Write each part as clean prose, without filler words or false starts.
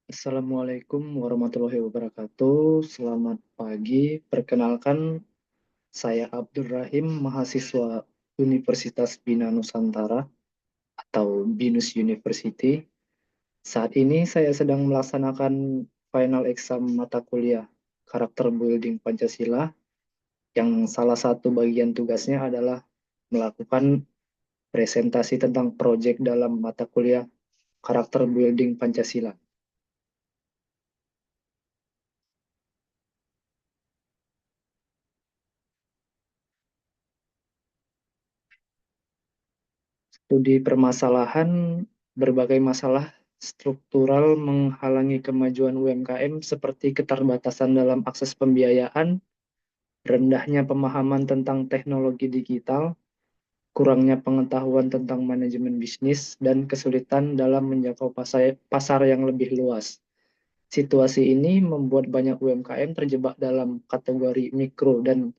Assalamualaikum warahmatullahi wabarakatuh. Selamat pagi. Perkenalkan, saya Abdul Rahim, mahasiswa Universitas Bina Nusantara atau BINUS University. Saat ini saya sedang melaksanakan final exam mata kuliah Karakter Building Pancasila, yang salah satu bagian tugasnya adalah melakukan presentasi tentang proyek dalam mata kuliah Karakter Building Pancasila. Studi permasalahan berbagai masalah struktural menghalangi kemajuan UMKM seperti keterbatasan dalam akses pembiayaan, rendahnya pemahaman tentang teknologi digital, kurangnya pengetahuan tentang manajemen bisnis, dan kesulitan dalam menjangkau pasar yang lebih luas. Situasi ini membuat banyak UMKM terjebak dalam kategori mikro dan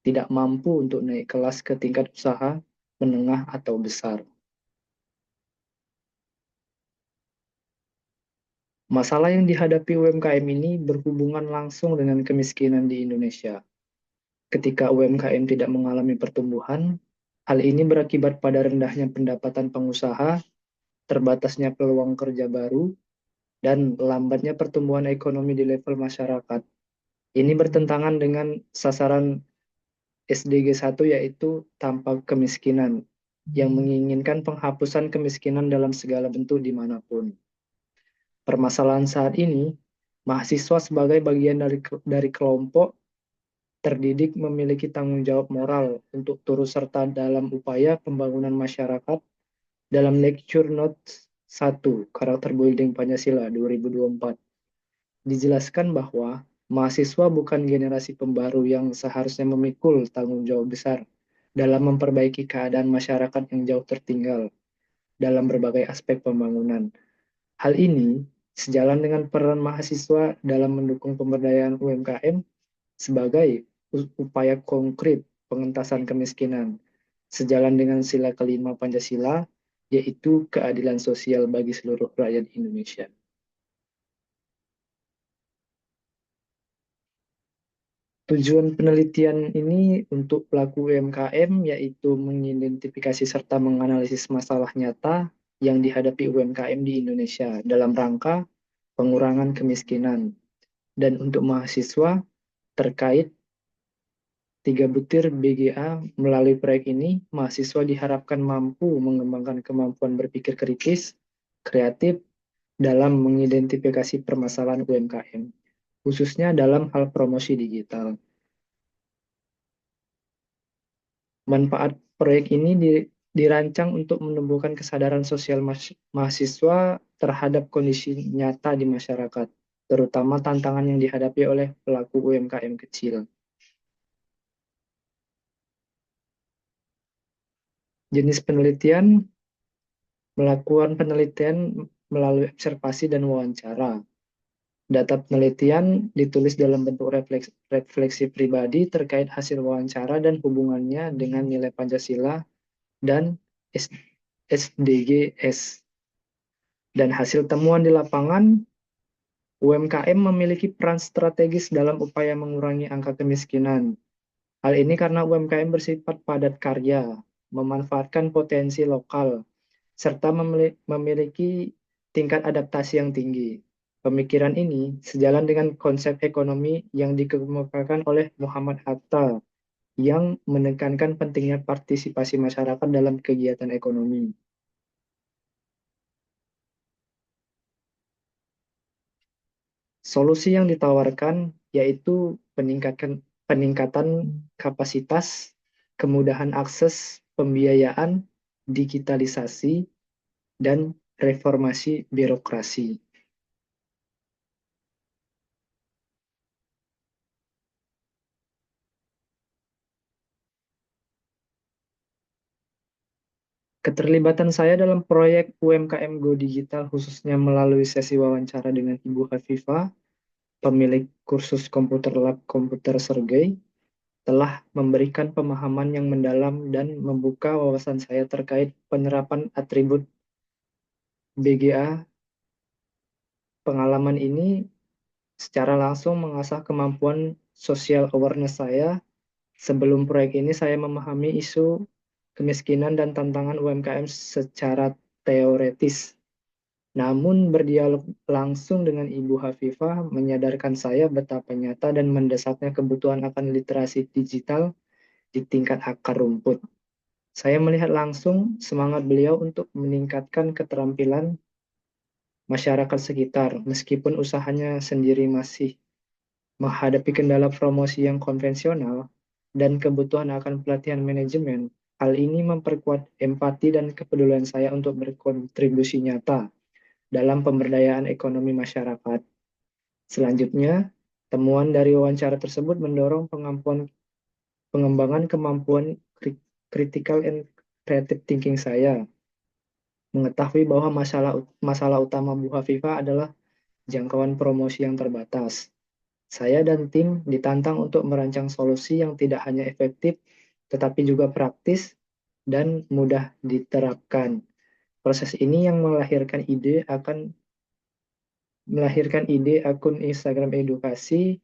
tidak mampu untuk naik kelas ke tingkat usaha menengah atau besar. Masalah yang dihadapi UMKM ini berhubungan langsung dengan kemiskinan di Indonesia. Ketika UMKM tidak mengalami pertumbuhan, hal ini berakibat pada rendahnya pendapatan pengusaha, terbatasnya peluang kerja baru, dan lambatnya pertumbuhan ekonomi di level masyarakat. Ini bertentangan dengan sasaran SDG 1, yaitu tanpa kemiskinan, yang menginginkan penghapusan kemiskinan dalam segala bentuk dimanapun. Permasalahan saat ini, mahasiswa sebagai bagian dari kelompok terdidik memiliki tanggung jawab moral untuk turut serta dalam upaya pembangunan masyarakat. Dalam Lecture Notes 1 Karakter Building Pancasila 2024, dijelaskan bahwa mahasiswa bukan generasi pembaru yang seharusnya memikul tanggung jawab besar dalam memperbaiki keadaan masyarakat yang jauh tertinggal dalam berbagai aspek pembangunan. Hal ini sejalan dengan peran mahasiswa dalam mendukung pemberdayaan UMKM sebagai upaya konkret pengentasan kemiskinan, sejalan dengan sila kelima Pancasila, yaitu keadilan sosial bagi seluruh rakyat Indonesia. Tujuan penelitian ini untuk pelaku UMKM yaitu mengidentifikasi serta menganalisis masalah nyata yang dihadapi UMKM di Indonesia dalam rangka pengurangan kemiskinan. Dan untuk mahasiswa terkait 3 butir BGA, melalui proyek ini, mahasiswa diharapkan mampu mengembangkan kemampuan berpikir kritis, kreatif, dalam mengidentifikasi permasalahan UMKM, khususnya dalam hal promosi digital. Manfaat proyek ini dirancang untuk menumbuhkan kesadaran sosial mahasiswa terhadap kondisi nyata di masyarakat, terutama tantangan yang dihadapi oleh pelaku UMKM kecil. Jenis penelitian: melakukan penelitian melalui observasi dan wawancara. Data penelitian ditulis dalam bentuk refleksi pribadi terkait hasil wawancara dan hubungannya dengan nilai Pancasila dan SDGs. Dan hasil temuan di lapangan, UMKM memiliki peran strategis dalam upaya mengurangi angka kemiskinan. Hal ini karena UMKM bersifat padat karya, memanfaatkan potensi lokal, serta memiliki tingkat adaptasi yang tinggi. Pemikiran ini sejalan dengan konsep ekonomi yang dikemukakan oleh Muhammad Hatta, yang menekankan pentingnya partisipasi masyarakat dalam kegiatan ekonomi. Solusi yang ditawarkan yaitu peningkatan kapasitas, kemudahan akses pembiayaan, digitalisasi, dan reformasi birokrasi. Keterlibatan saya dalam proyek UMKM Go Digital khususnya melalui sesi wawancara dengan Ibu Hafifah, pemilik kursus komputer lab komputer Sergei, telah memberikan pemahaman yang mendalam dan membuka wawasan saya terkait penerapan atribut BGA. Pengalaman ini secara langsung mengasah kemampuan social awareness saya. Sebelum proyek ini, saya memahami isu kemiskinan dan tantangan UMKM secara teoretis. Namun, berdialog langsung dengan Ibu Hafifah menyadarkan saya betapa nyata dan mendesaknya kebutuhan akan literasi digital di tingkat akar rumput. Saya melihat langsung semangat beliau untuk meningkatkan keterampilan masyarakat sekitar, meskipun usahanya sendiri masih menghadapi kendala promosi yang konvensional dan kebutuhan akan pelatihan manajemen. Hal ini memperkuat empati dan kepedulian saya untuk berkontribusi nyata dalam pemberdayaan ekonomi masyarakat. Selanjutnya, temuan dari wawancara tersebut mendorong pengembangan kemampuan critical and creative thinking saya. Mengetahui bahwa masalah utama Bu Hafifah adalah jangkauan promosi yang terbatas. Saya dan tim ditantang untuk merancang solusi yang tidak hanya efektif, tetapi juga praktis dan mudah diterapkan. Proses ini yang melahirkan ide akun Instagram edukasi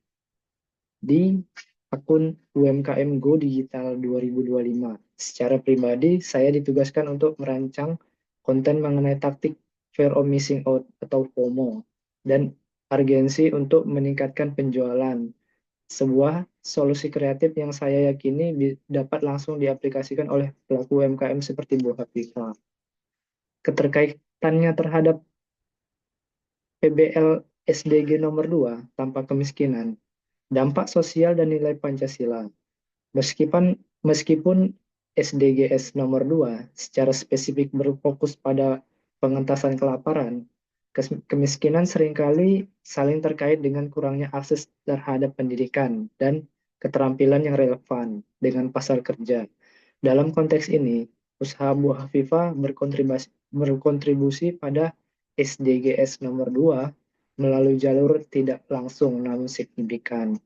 di akun UMKM Go Digital 2025. Secara pribadi, saya ditugaskan untuk merancang konten mengenai taktik fear of missing out atau FOMO dan urgensi untuk meningkatkan penjualan. Sebuah solusi kreatif yang saya yakini dapat langsung diaplikasikan oleh pelaku UMKM seperti Bu Hafifah. Keterkaitannya terhadap PBL SDG nomor 2 tanpa kemiskinan, dampak sosial dan nilai Pancasila. Meskipun SDGs nomor 2 secara spesifik berfokus pada pengentasan kelaparan, kemiskinan seringkali saling terkait dengan kurangnya akses terhadap pendidikan dan keterampilan yang relevan dengan pasar kerja. Dalam konteks ini, usaha Bu Hafifah berkontribusi pada SDGs nomor 2 melalui jalur tidak langsung namun signifikan.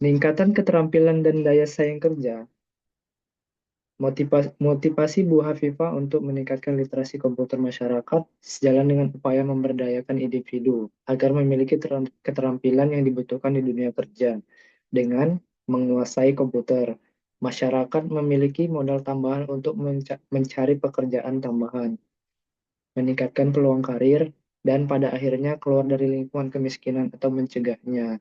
Peningkatan keterampilan dan daya saing kerja. Motivasi Bu Hafifah untuk meningkatkan literasi komputer masyarakat sejalan dengan upaya memberdayakan individu agar memiliki keterampilan yang dibutuhkan di dunia kerja. Dengan menguasai komputer, masyarakat memiliki modal tambahan untuk mencari pekerjaan tambahan, meningkatkan peluang karir, dan pada akhirnya keluar dari lingkungan kemiskinan atau mencegahnya.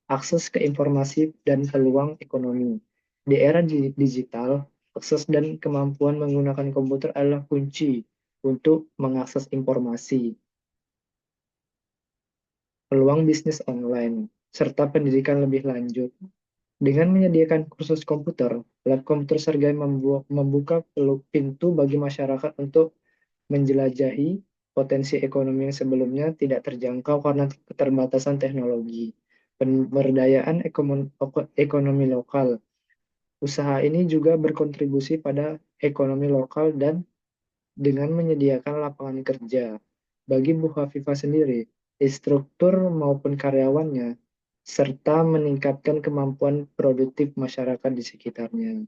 Akses ke informasi dan peluang ekonomi. Di era digital, akses dan kemampuan menggunakan komputer adalah kunci untuk mengakses informasi, peluang bisnis online, serta pendidikan lebih lanjut. Dengan menyediakan kursus komputer, Lab Komputer Sergai membuka pintu bagi masyarakat untuk menjelajahi potensi ekonomi yang sebelumnya tidak terjangkau karena keterbatasan teknologi. Pemberdayaan ekonomi lokal. Usaha ini juga berkontribusi pada ekonomi lokal dan dengan menyediakan lapangan kerja. Bagi Bu Hafifah sendiri, instruktur maupun karyawannya, serta meningkatkan kemampuan produktif masyarakat di sekitarnya.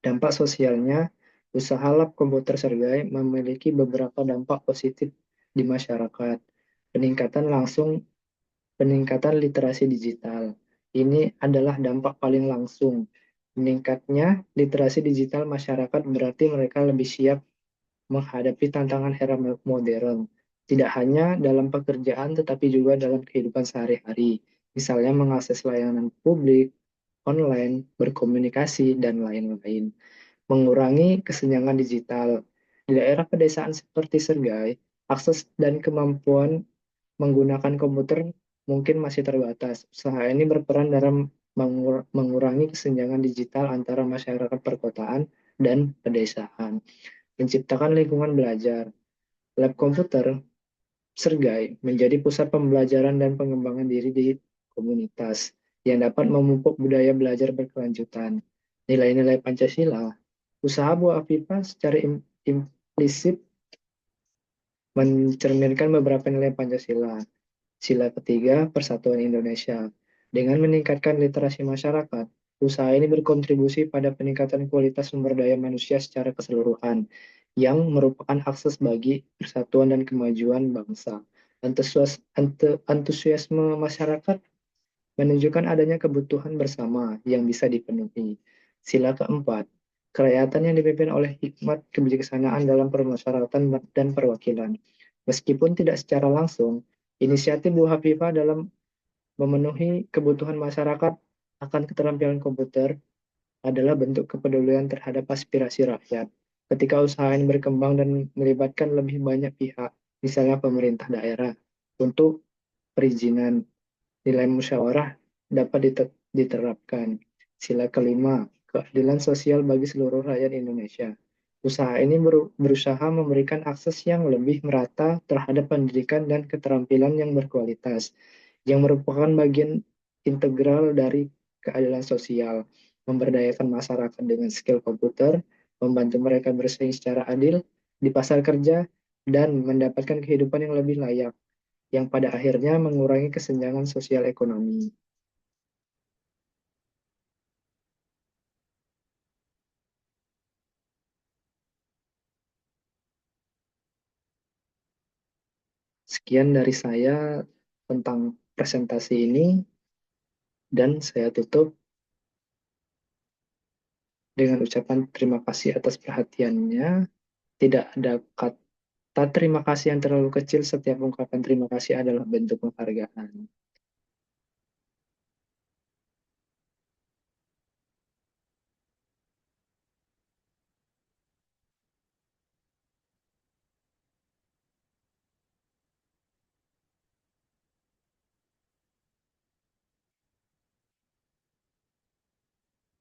Dampak sosialnya, usaha lab komputer Sergai memiliki beberapa dampak positif di masyarakat. Peningkatan literasi digital. Ini adalah dampak paling langsung. Meningkatnya literasi digital masyarakat berarti mereka lebih siap menghadapi tantangan era modern, tidak hanya dalam pekerjaan tetapi juga dalam kehidupan sehari-hari, misalnya mengakses layanan publik, online, berkomunikasi, dan lain-lain. Mengurangi kesenjangan digital. Di daerah pedesaan seperti Sergai, akses dan kemampuan menggunakan komputer mungkin masih terbatas. Usaha ini berperan dalam mengurangi kesenjangan digital antara masyarakat perkotaan dan pedesaan, menciptakan lingkungan belajar. Lab komputer Sergai menjadi pusat pembelajaran dan pengembangan diri di komunitas yang dapat memupuk budaya belajar berkelanjutan. Nilai-nilai Pancasila, usaha Buah Afifa secara implisit mencerminkan beberapa nilai Pancasila. Sila ketiga, Persatuan Indonesia. Dengan meningkatkan literasi masyarakat, usaha ini berkontribusi pada peningkatan kualitas sumber daya manusia secara keseluruhan, yang merupakan akses bagi persatuan dan kemajuan bangsa. Antusiasme masyarakat menunjukkan adanya kebutuhan bersama yang bisa dipenuhi. Sila keempat, kerakyatan yang dipimpin oleh hikmat kebijaksanaan dalam permasyarakatan dan perwakilan. Meskipun tidak secara langsung, inisiatif Bu Hafifah dalam memenuhi kebutuhan masyarakat akan keterampilan komputer adalah bentuk kepedulian terhadap aspirasi rakyat. Ketika usaha ini berkembang dan melibatkan lebih banyak pihak, misalnya pemerintah daerah, untuk perizinan, nilai musyawarah dapat diterapkan. Sila kelima, keadilan sosial bagi seluruh rakyat Indonesia. Usaha ini berusaha memberikan akses yang lebih merata terhadap pendidikan dan keterampilan yang berkualitas, yang merupakan bagian integral dari keadilan sosial, memberdayakan masyarakat dengan skill komputer, membantu mereka bersaing secara adil di pasar kerja, dan mendapatkan kehidupan yang lebih layak, yang pada akhirnya mengurangi kesenjangan sosial ekonomi. Sekian dari saya tentang presentasi ini, dan saya tutup dengan ucapan terima kasih atas perhatiannya. Tidak ada kata terima kasih yang terlalu kecil, setiap ungkapan terima kasih adalah bentuk penghargaan.